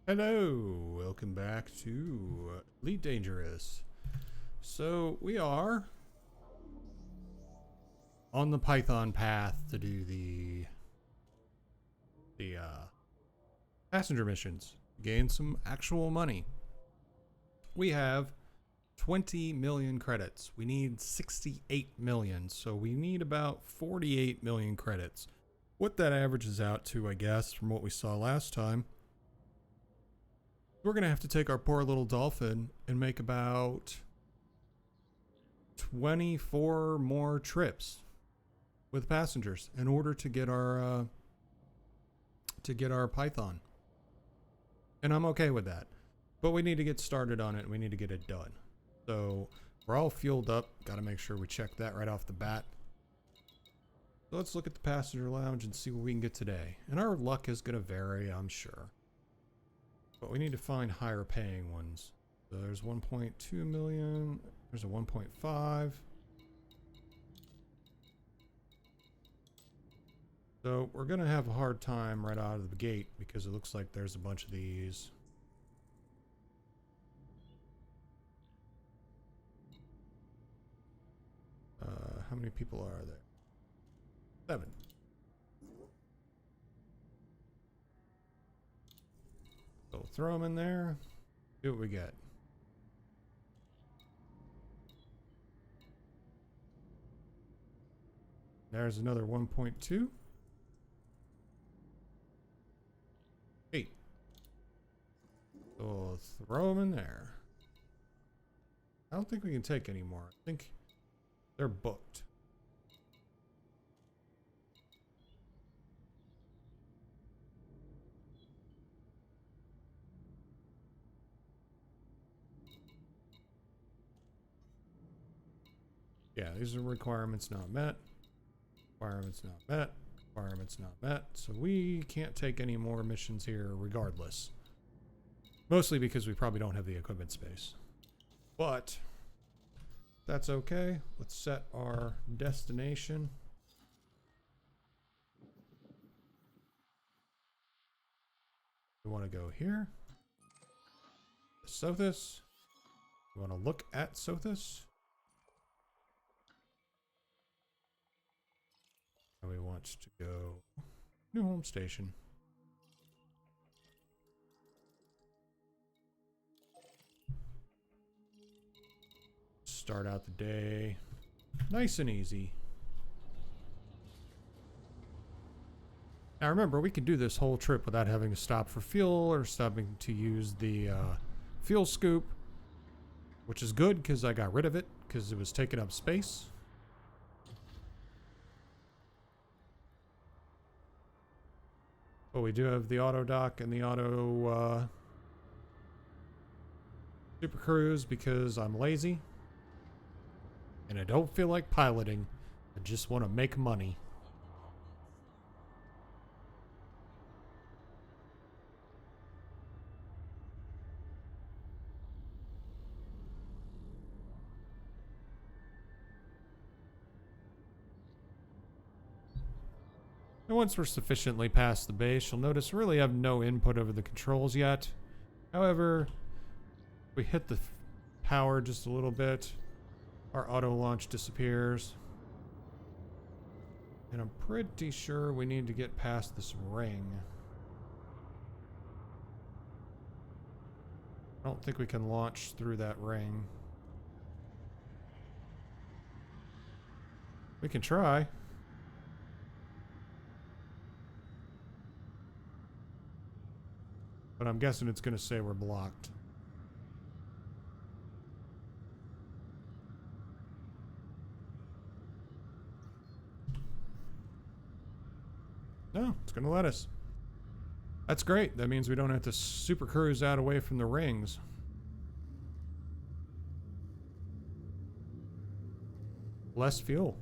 Hello, welcome back to Elite Dangerous. So we are on the Python path to do the passenger missions, gain some actual money. We have 20 million credits. We need 68 million, so we need about 48 million credits. What that averages out to, I guess, from what we saw last time, we're gonna have to take our poor little dolphin and make about 24 more trips with passengers in order to get our Python. And I'm okay with that. But we need to get started on it and we need to get it done. So we're all fueled up. Got to make sure we check that right off the bat. So let's look at the passenger lounge and see what we can get today. And our luck is going to vary, I'm sure. But we need to find higher paying ones. So there's 1.2 million. There's a 1.5. So we're going to have a hard time right out of the gate because it looks like there's a bunch of these. How many people are there? 7. So we'll throw them in there. See what we get. There's another 1.2. 8. So we'll throw them in there. I don't think we can take any more. I think they're booked. Yeah, these are requirements not met. Requirements not met. Requirements not met. So we can't take any more missions here regardless. Mostly because we probably don't have the equipment space. But that's okay. Let's set our destination. We want to go here. Sothis. We want to look at Sothis. And we want to go new home station. Start out the day nice and easy. Now remember, we can do this whole trip without having to stop for fuel or stopping to use the fuel scoop, which is good because I got rid of it because it was taking up space. But we do have the auto dock and the auto super cruise because I'm lazy and I don't feel like piloting. I just want to make money. And once we're sufficiently past the base, you'll notice we really have no input over the controls yet. However, we hit the power just a little bit, our auto launch disappears. And I'm pretty sure we need to get past this ring. I don't think we can launch through that ring. We can try. But I'm guessing it's going to say we're blocked. No, it's going to let us. That's great. That means we don't have to super cruise out away from the rings. Less fuel.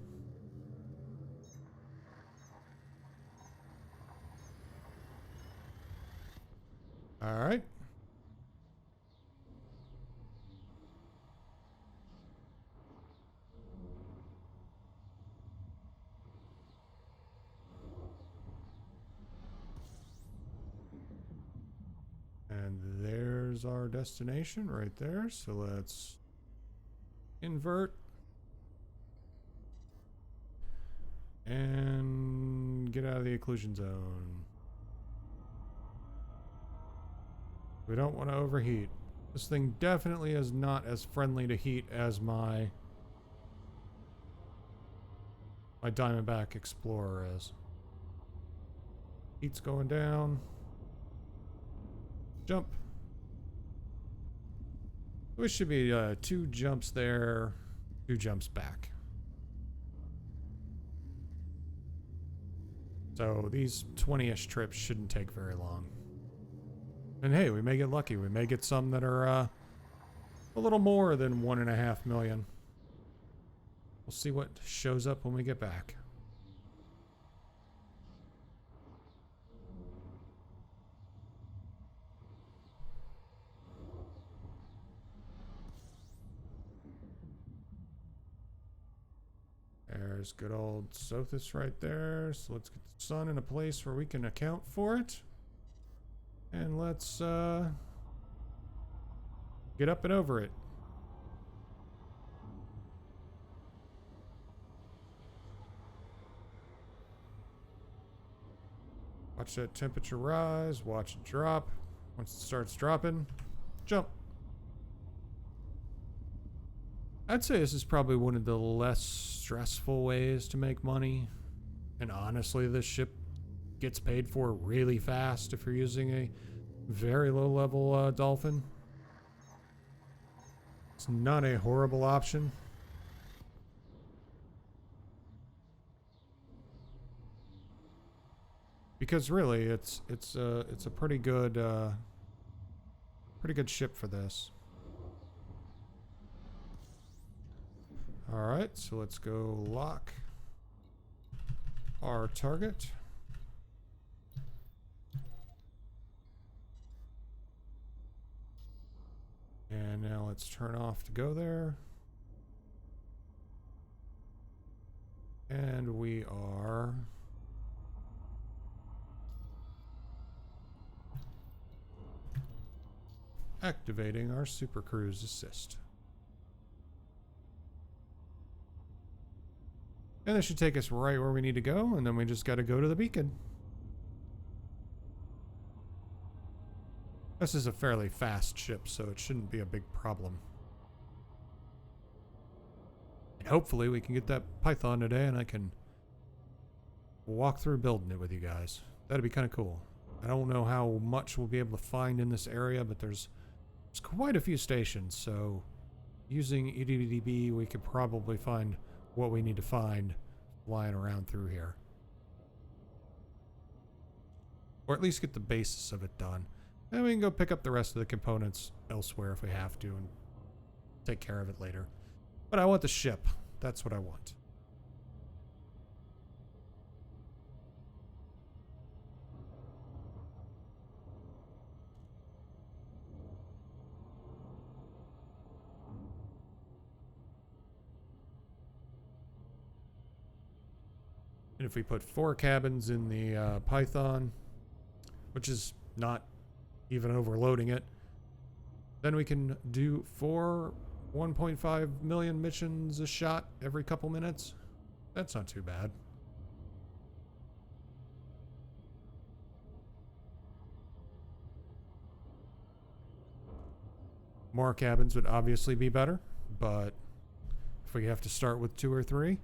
All right. And There's our destination right there. So let's invert. And get out of the occlusion zone. We don't want to overheat. This thing definitely is not as friendly to heat as my Diamondback Explorer is. Heat's going down. Jump. We should be 2 jumps there, 2 jumps back. So these 20-ish trips shouldn't take very long. And hey, we may get lucky. We may get some that are a little more than 1.5 million. We'll see what shows up when we get back. There's good old Sothis right there. So let's get the sun in a place where we can account for it. And let's get up and over it. Watch that temperature rise. Watch it drop. Once it starts dropping, jump. I'd say this is probably one of the less stressful ways to make money. And honestly, this ship gets paid for really fast if you're using a very low level dolphin. It's not a horrible option. Because really, it's a pretty good ship for this. All right, so let's go lock our target. And now let's turn off to go there. And we are activating our Super Cruise Assist. And this should take us right where we need to go, and then we just got to go to the beacon. This is a fairly fast ship, so it shouldn't be a big problem. And hopefully we can get that Python today, and I can walk through building it with you guys. That'd be kind of cool. I don't know how much we'll be able to find in this area, but there's quite a few stations, so using EDDB, we could probably find what we need to find flying around through here. Or at least get the basis of it done. And we can go pick up the rest of the components elsewhere if we have to and take care of it later. But I want the ship. That's what I want. And if we put 4 cabins in the Python, which is not even overloading it, then we can do 4 1.5 million missions a shot every couple minutes. That's not too bad. More cabins would obviously be better, but if we have to start with 2 or 3,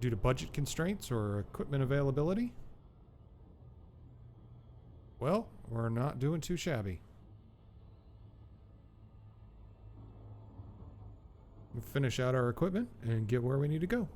due to budget constraints or equipment availability, well, we're not doing too shabby. We'll finish out our equipment and get where we need to go.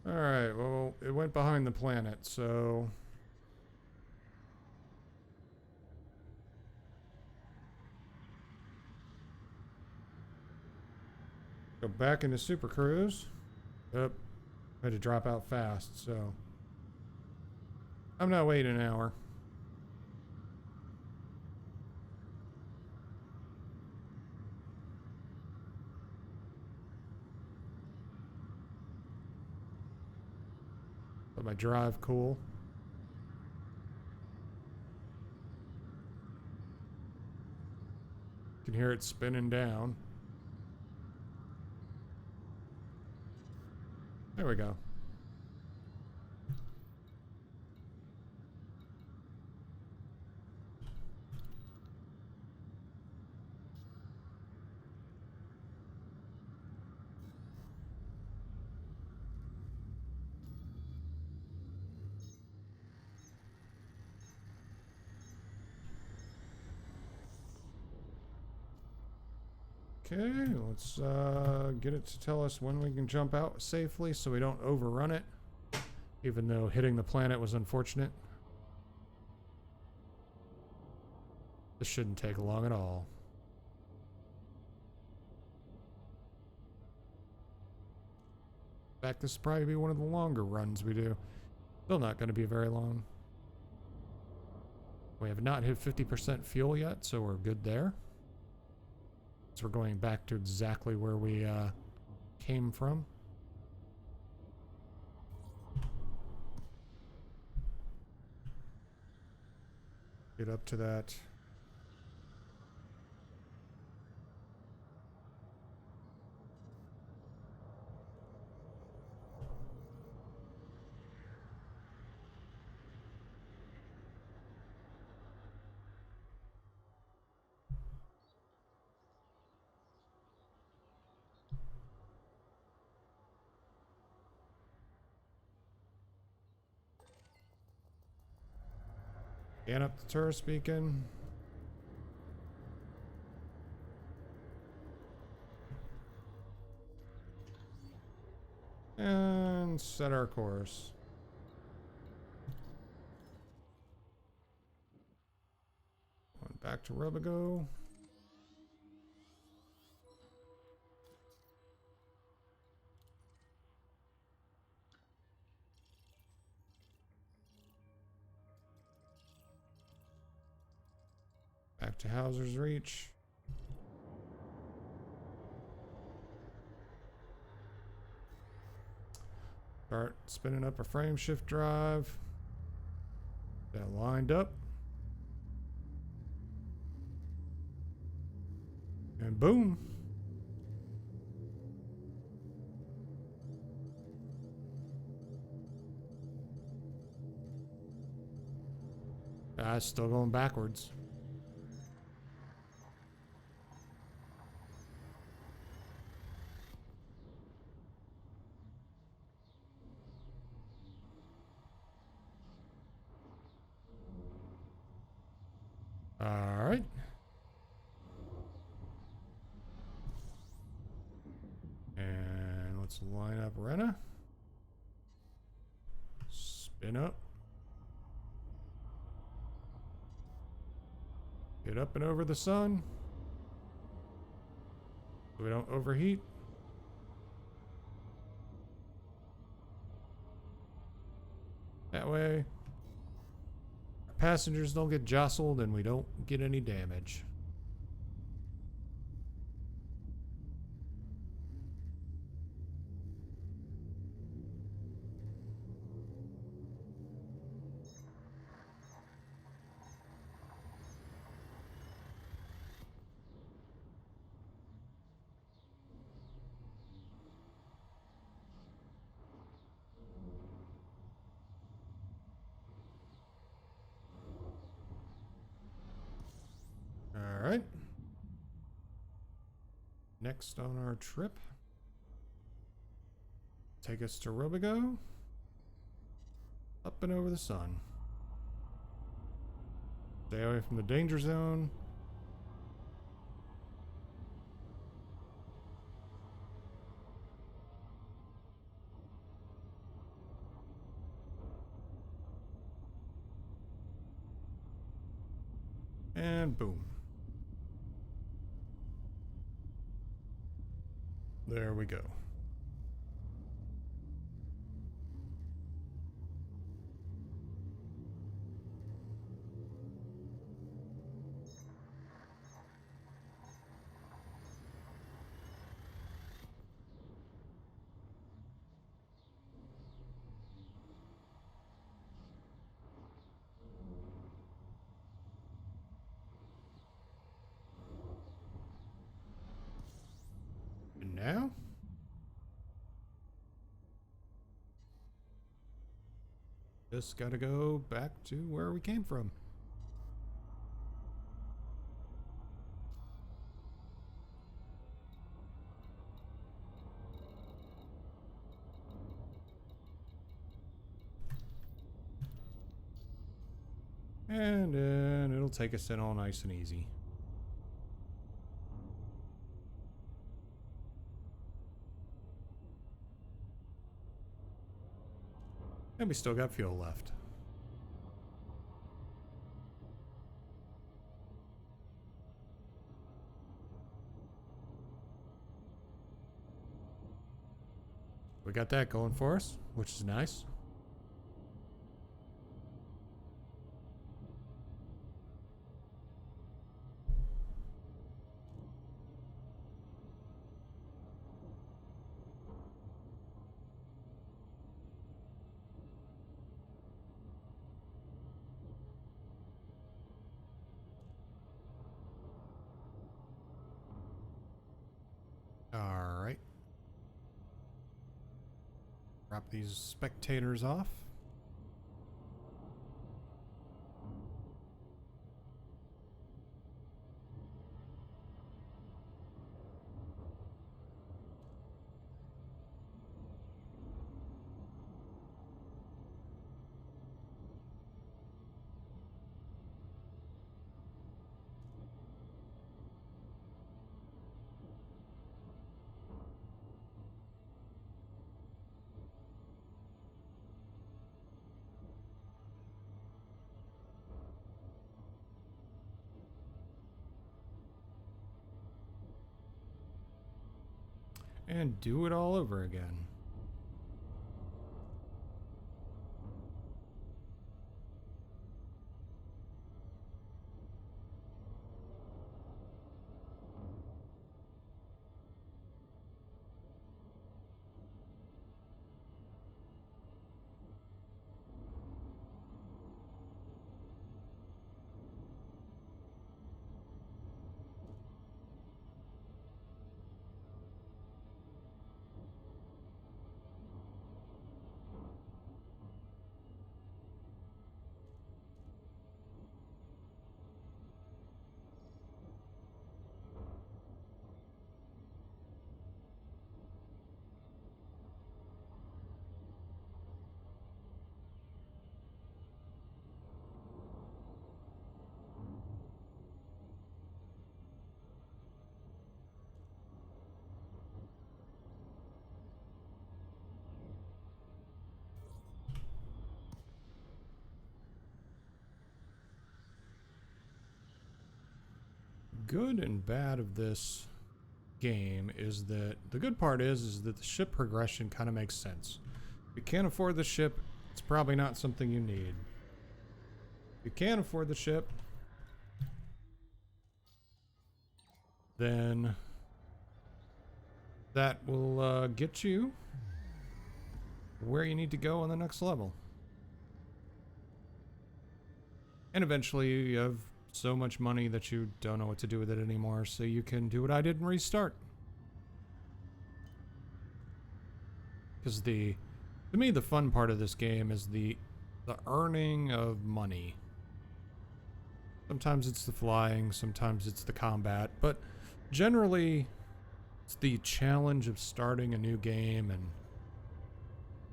Alright, well, it went behind the planet, so Go back into Super Cruise. Yep. Had to drop out fast, so I'm not waiting an hour. But my drive cool. You can hear it spinning down. There we go. Okay, let's get it to tell us when we can jump out safely so we don't overrun it, even though hitting the planet was unfortunate. This shouldn't take long at all. In fact, this will probably be one of the longer runs we do. Still not going to be very long. We have not hit 50% fuel yet, so we're good there. So we're going back to exactly where we came from. Get up to that. And up the tourist beacon. And set our course. Going back to Robigo. Back to Hauser's Reach. Start spinning up a frame shift drive. That lined up. And boom. Still going backwards. All right. And let's line up Rena. Spin up. Get up and over the sun. So we don't overheat. That way, our passengers don't get jostled and we don't get any damage. All right. Next on our trip, take us to Robigo. Up and over the sun. Stay away from the danger zone. And boom. There we go. And now? Just gotta go back to where we came from. And then it'll take us in all nice and easy. And we still got fuel left. We got that going for us, which is nice. All right. Drop these spectators off. And do it all over again. Good and bad of this game is that the good part is that the ship progression kind of makes sense. If you can't afford the ship, it's probably not something you need. If you can afford the ship, then that will get you where you need to go on the next level. And eventually you have so much money that you don't know what to do with it anymore, so you can do what I did and restart. Because to me, the fun part of this game is the earning of money. Sometimes it's the flying, sometimes it's the combat, but generally it's the challenge of starting a new game and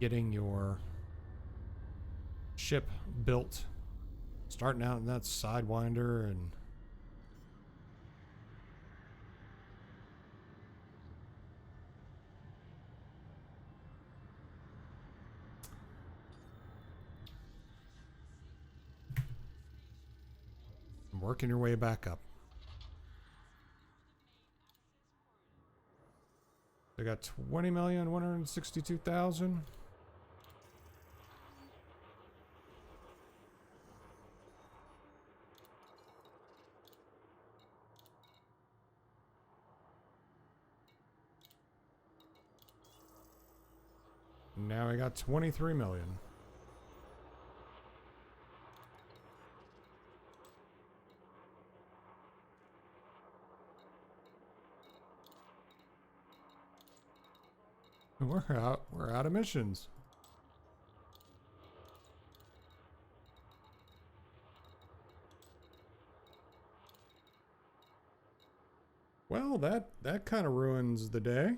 getting your ship built. Starting out in that Sidewinder and working your way back up. They got 20,162,000. Now we got 23 million. We're out of missions. Well, that kind of ruins the day.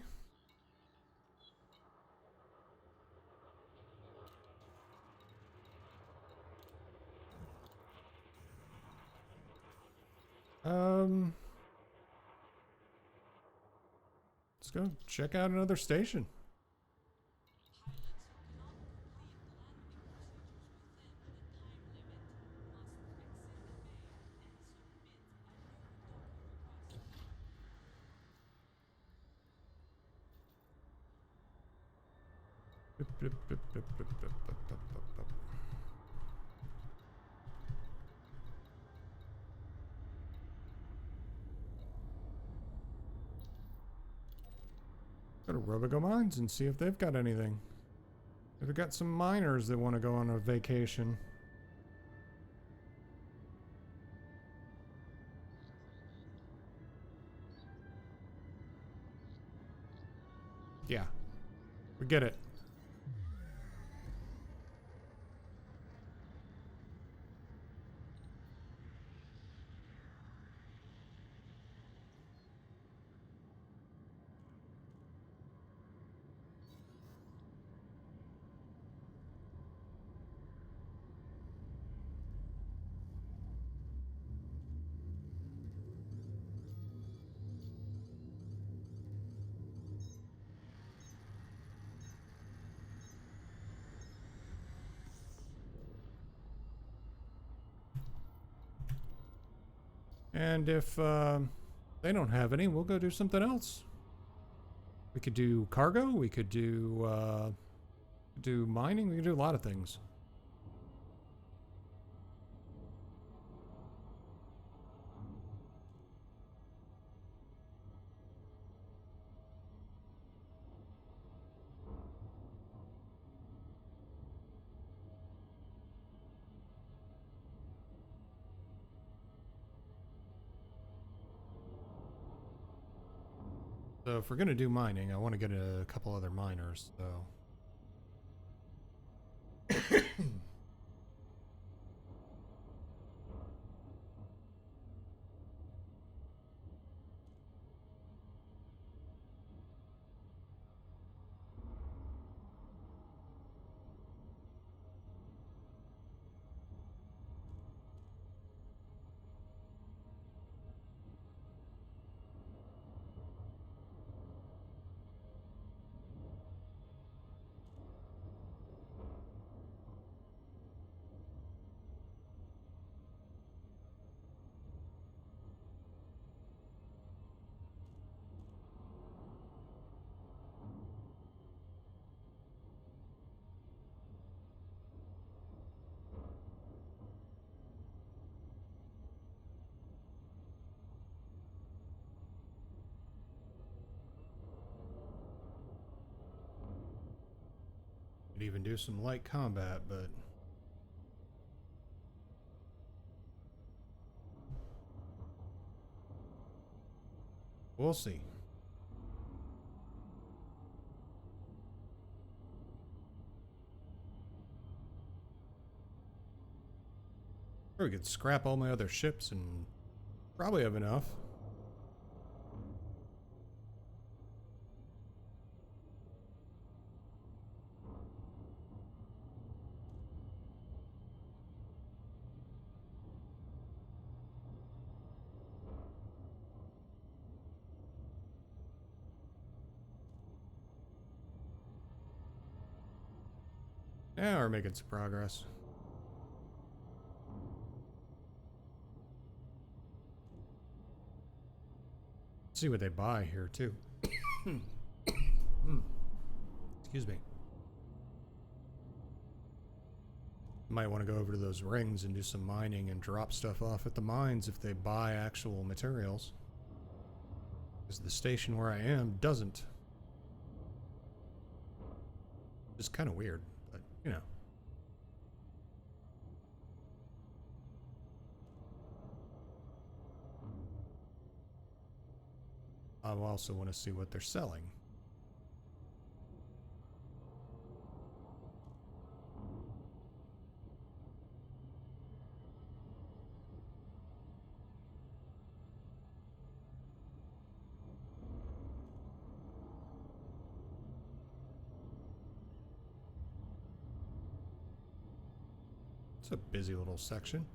Let's go check out another station. Go to Robigo Mines and see if they've got anything. If they've got some miners that want to go on a vacation. Yeah, we get it. And if they don't have any, we'll go do something else. We could do cargo. We could do mining. We could do a lot of things. So if we're gonna do mining, I want to get a couple other miners, so. Could even do some light combat, but we'll see. Or we could scrap all my other ships and probably have enough. Yeah, we're making some progress. See what they buy here, too. Excuse me. Might want to go over to those rings and do some mining and drop stuff off at the mines if they buy actual materials. Because the station where I am doesn't. It's kind of weird, but you know. I also want to see what they're selling. It's a busy little section.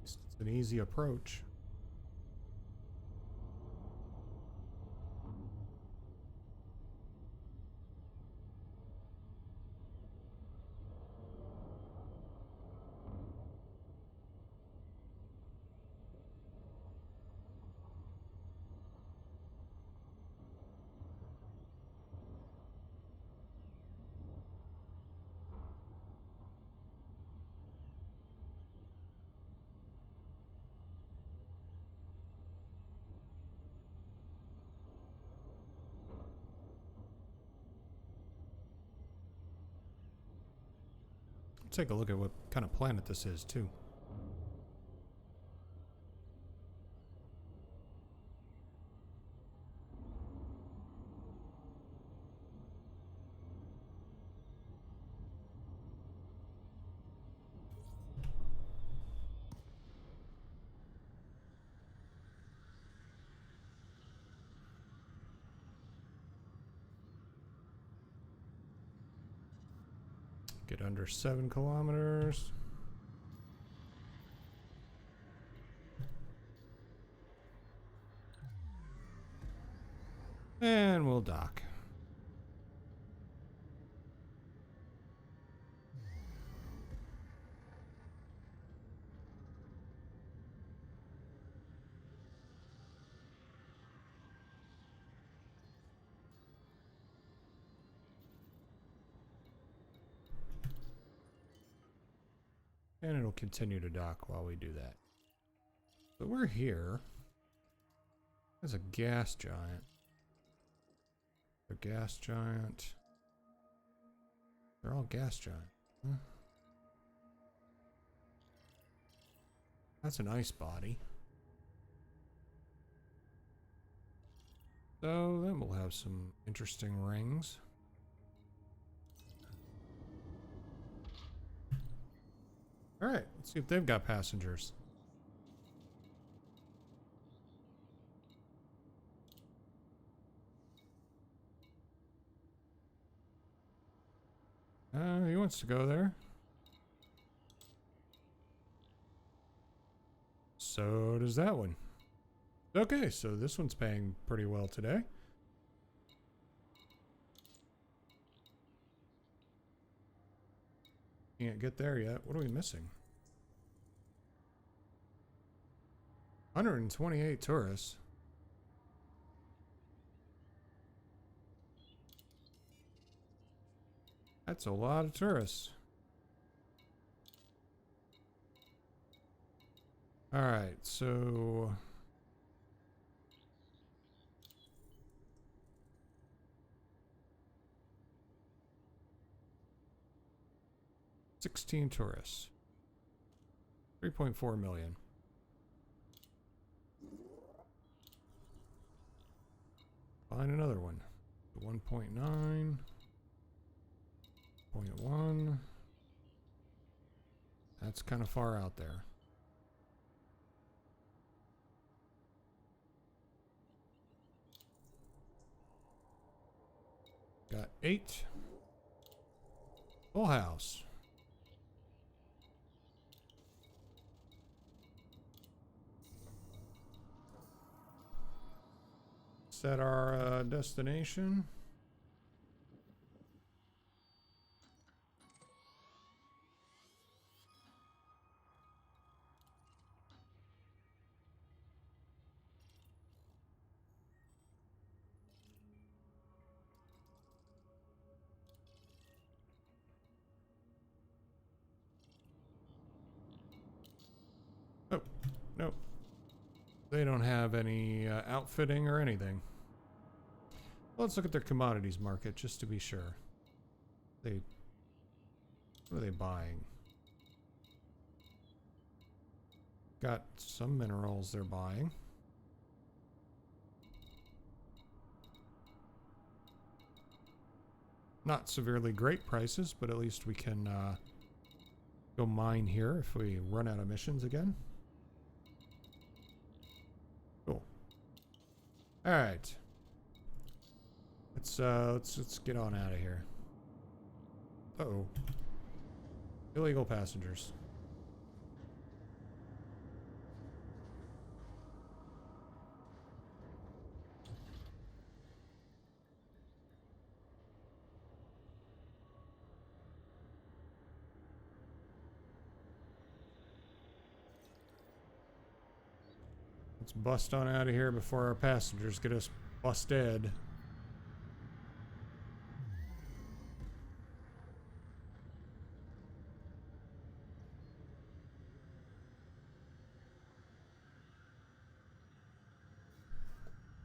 It's an easy approach. Take a look at what kind of planet this is, too. Get under 7 kilometers. And we'll dock. And it'll continue to dock while we do that. So we're here. There's a gas giant. A gas giant. They're all gas giant. Huh? That's an ice body. So then we'll have some interesting rings. Alright, let's see if they've got passengers. He wants to go there. So does that one. Okay, so this one's paying pretty well today. Can't get there yet. What are we missing? 128 tourists. That's a lot of tourists. Alright, so... $16 tourists. 3.4 million. Find another one. 1.9. 0.1. That's kind of far out there. Got 8. Full house. that our destination? Oh, nope. They don't have any outfitting or anything. Let's look at their commodities market just to be sure. What are they buying? Got some minerals they're buying. Not severely great prices, but at least we can go mine here if we run out of missions again. Cool. All right. Let's get on out of here. Uh-oh. Illegal passengers. Let's bust on out of here before our passengers get us busted.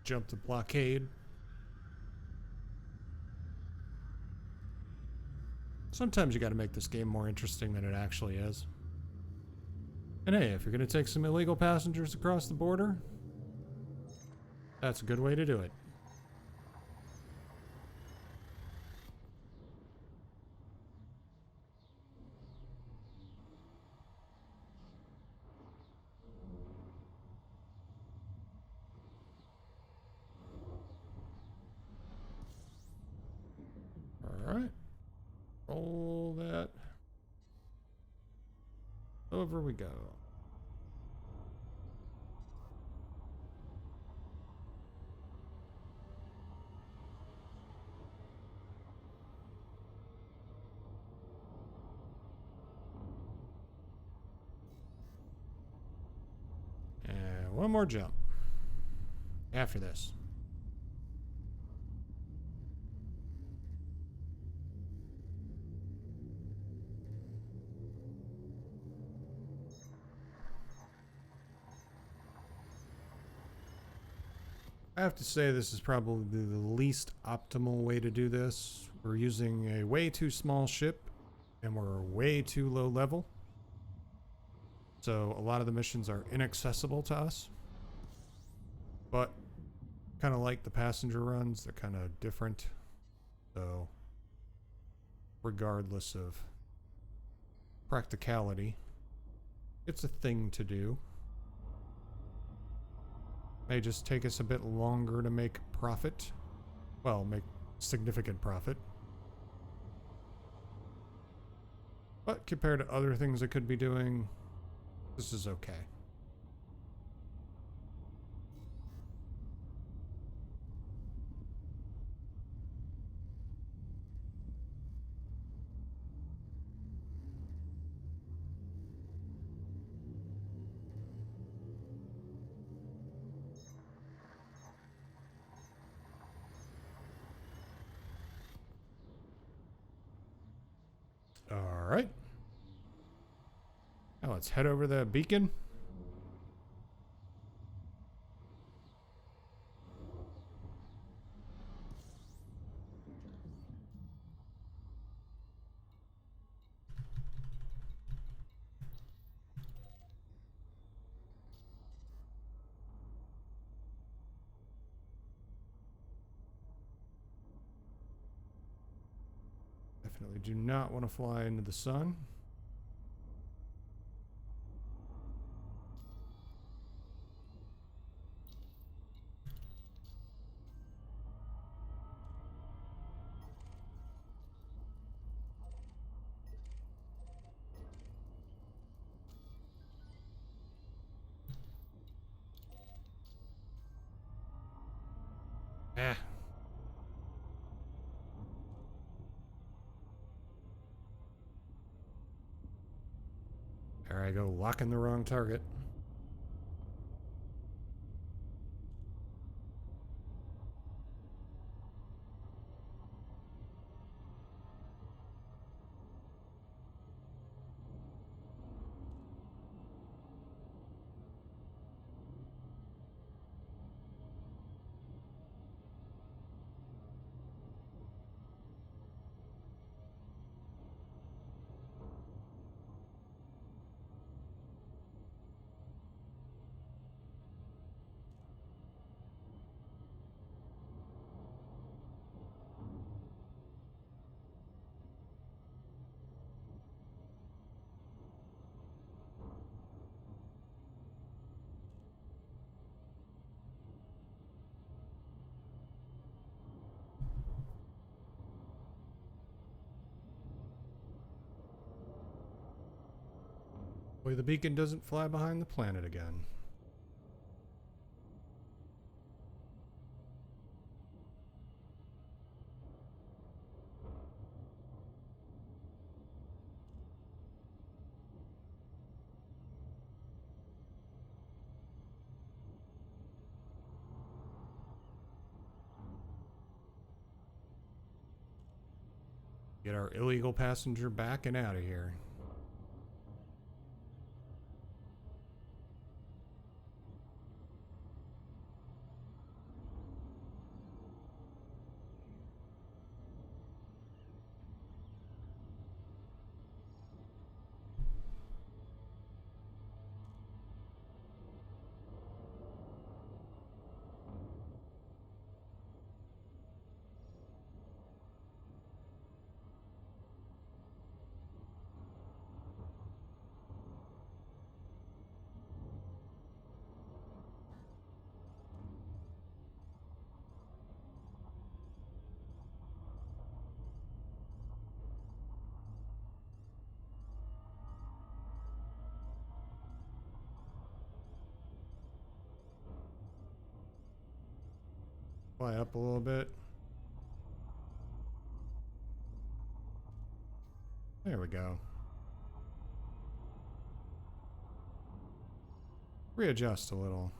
Jump the blockade. Sometimes you gotta make this game more interesting than it actually is. And hey, if you're gonna take some illegal passengers across the border, that's a good way to do it. Alright. Roll that. Over we go. And one more jump. After this. I have to say this is probably the least optimal way to do this. We're using a way too small ship and we're way too low level. So a lot of the missions are inaccessible to us. But kind of like the passenger runs, they're kind of different. So regardless of practicality, it's a thing to do. May just take us a bit longer to make profit. Well, make significant profit. But compared to other things I could be doing, this is okay. All right. Now let's head over the beacon. Definitely do not want to fly into the sun. Eh. There I go, locking the wrong target. Boy, the beacon doesn't fly behind the planet again. Get our illegal passenger back and out of here. Fly up a little bit. There we go. Readjust a little.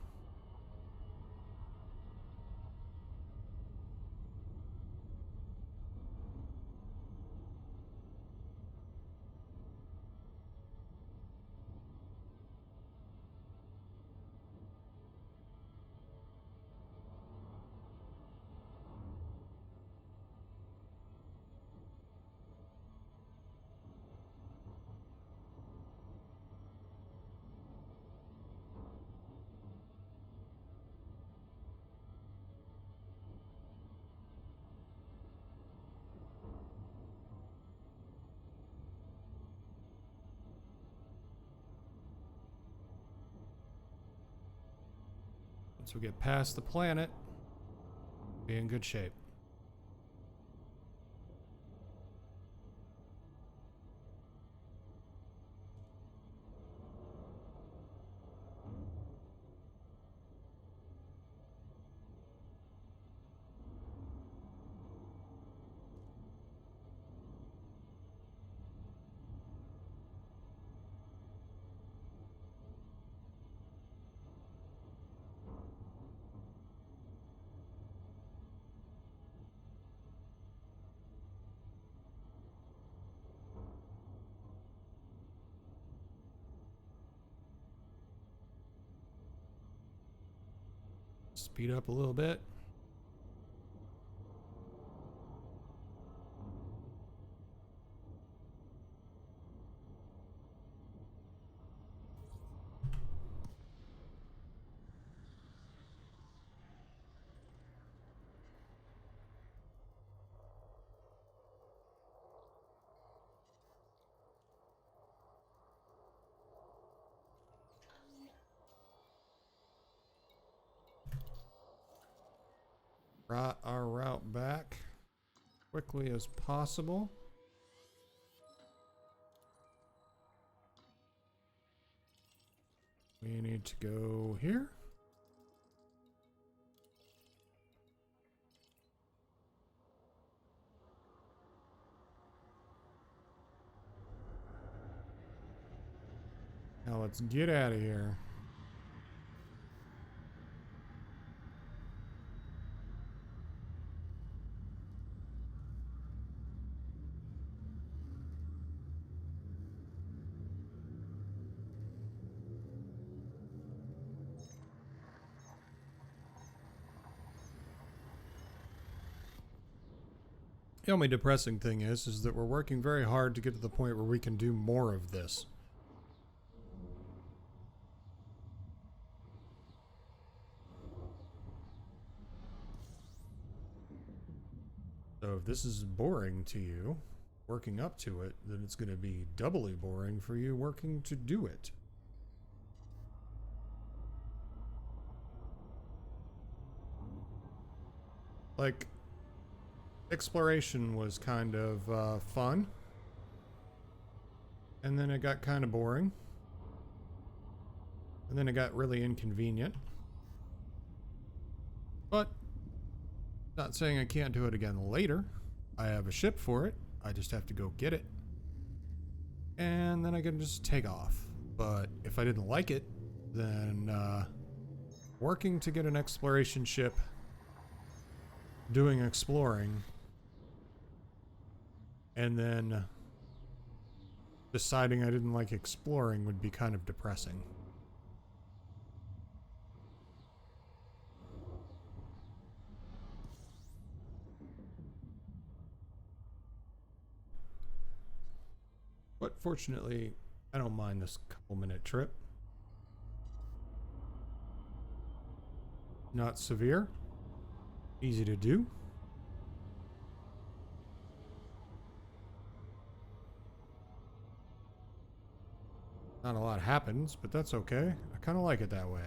Once we get past the planet, be in good shape. Speed up a little bit. Right our route back quickly as possible. We need to go here. Now let's get out of here. The only depressing thing is that we're working very hard to get to the point where we can do more of this. So if this is boring to you, working up to it, then it's going to be doubly boring for you working to do it. Like, exploration was kind of fun, and then it got kind of boring, and then it got really inconvenient. But, not saying I can't do it again later. I have a ship for it. I just have to go get it. And then I can just take off. But if I didn't like it, then working to get an exploration ship, doing exploring, and then deciding I didn't like exploring would be kind of depressing. But fortunately, I don't mind this couple-minute trip. Not severe. Easy to do. Not a lot happens, but that's okay. I kind of like it that way.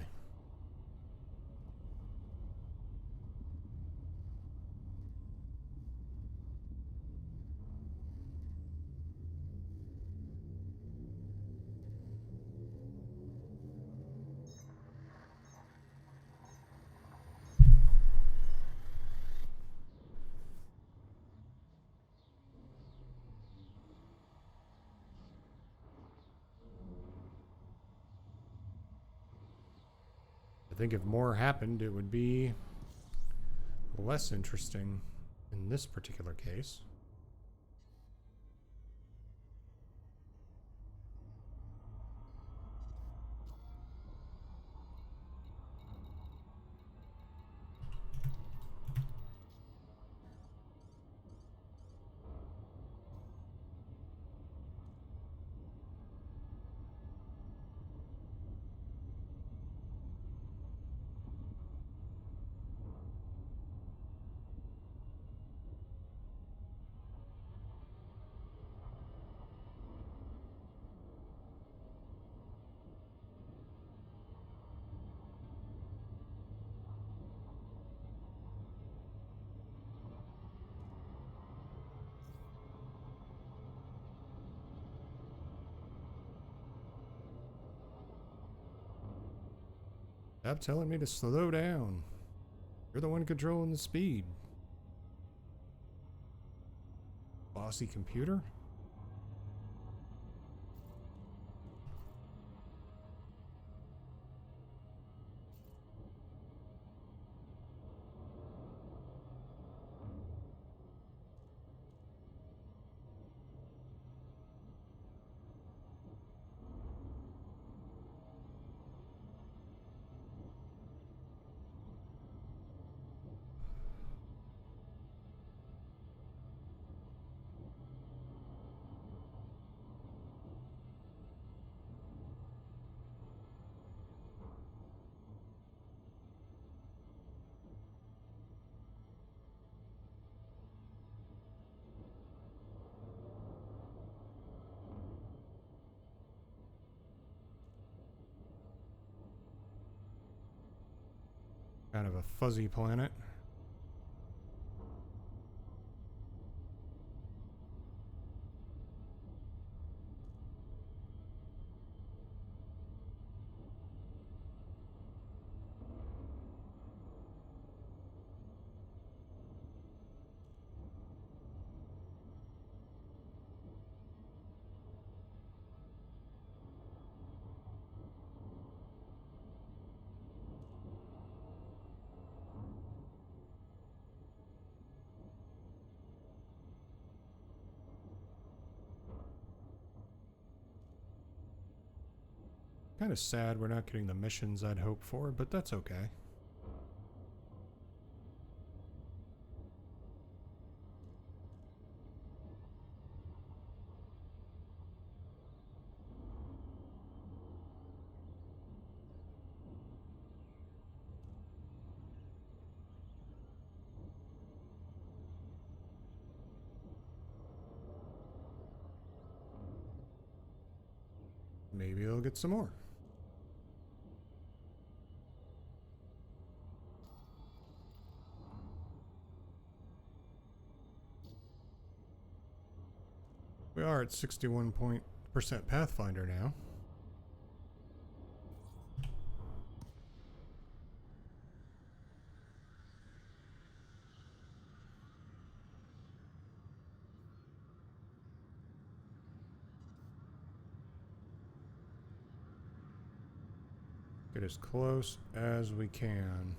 I think if more happened, it would be less interesting in this particular case. Stop telling me to slow down. You're the one controlling the speed. Bossy computer? Kind of a fuzzy planet. Kind of sad we're not getting the missions I'd hoped for, but that's okay. Maybe he'll get some more. We are at 61% Pathfinder now. Get as close as we can.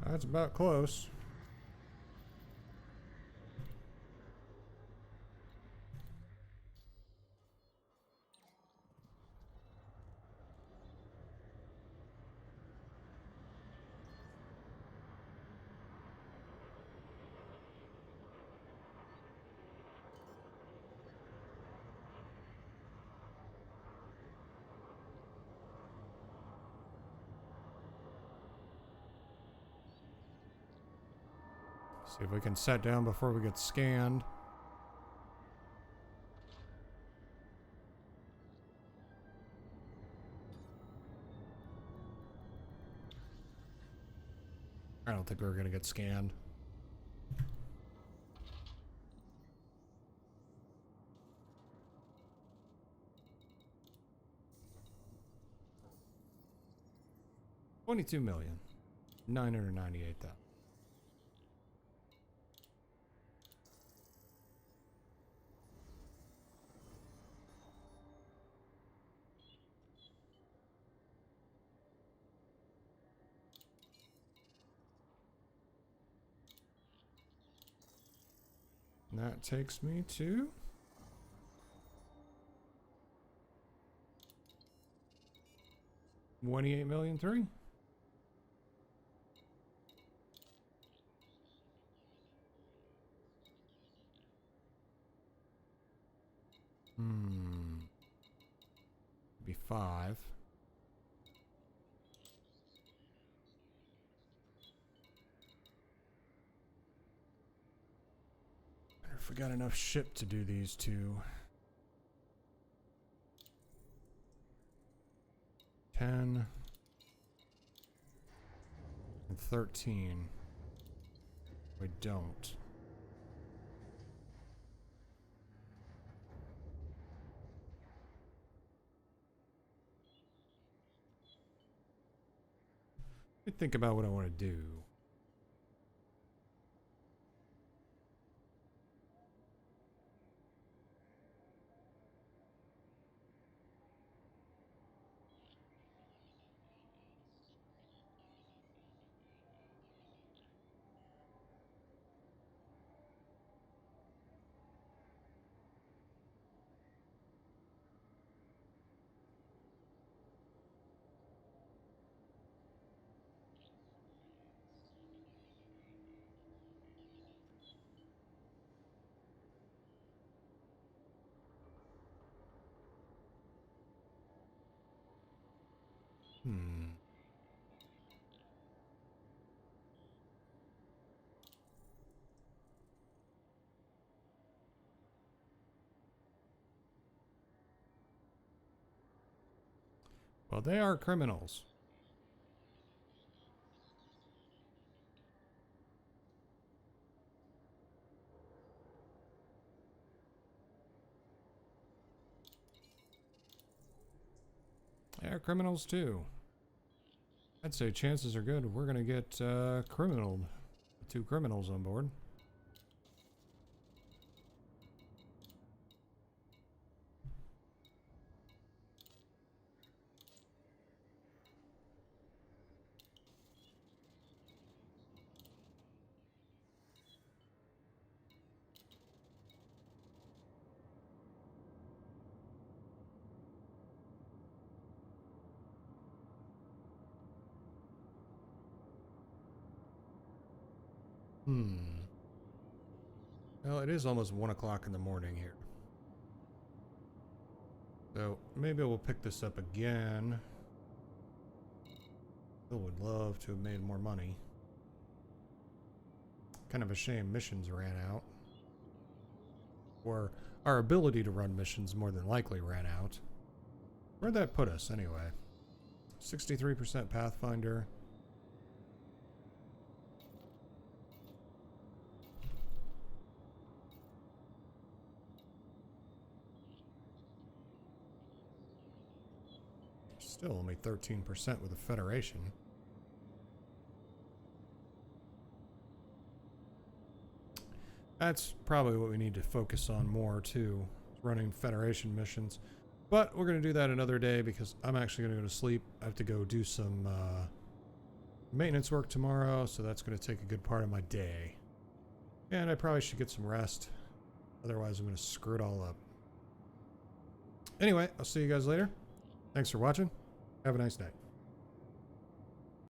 That's about close. See if we can set down before we get scanned. I don't think we're gonna get scanned. $22,998,000. And that takes me to $28,000,003. Be 5. If we got enough ship to do these two. 10 and 13. We don't. Let me think about what I want to do. Well, they are criminals. They are criminals too. I'd say chances are good we're gonna get criminaled. 2 criminals on board. Well, it is almost 1 o'clock in the morning here. So maybe we'll pick this up again. Still would love to have made more money. Kind of a shame missions ran out. Or our ability to run missions more than likely ran out. Where'd that put us anyway? 63% Pathfinder. Still only 13% with the Federation. That's probably what we need to focus on more too, running Federation missions. But we're going to do that another day because I'm actually going to go to sleep. I have to go do some maintenance work tomorrow, so that's going to take a good part of my day. And I probably should get some rest. Otherwise, I'm going to screw it all up. Anyway, I'll see you guys later. Thanks for watching. Have a nice night.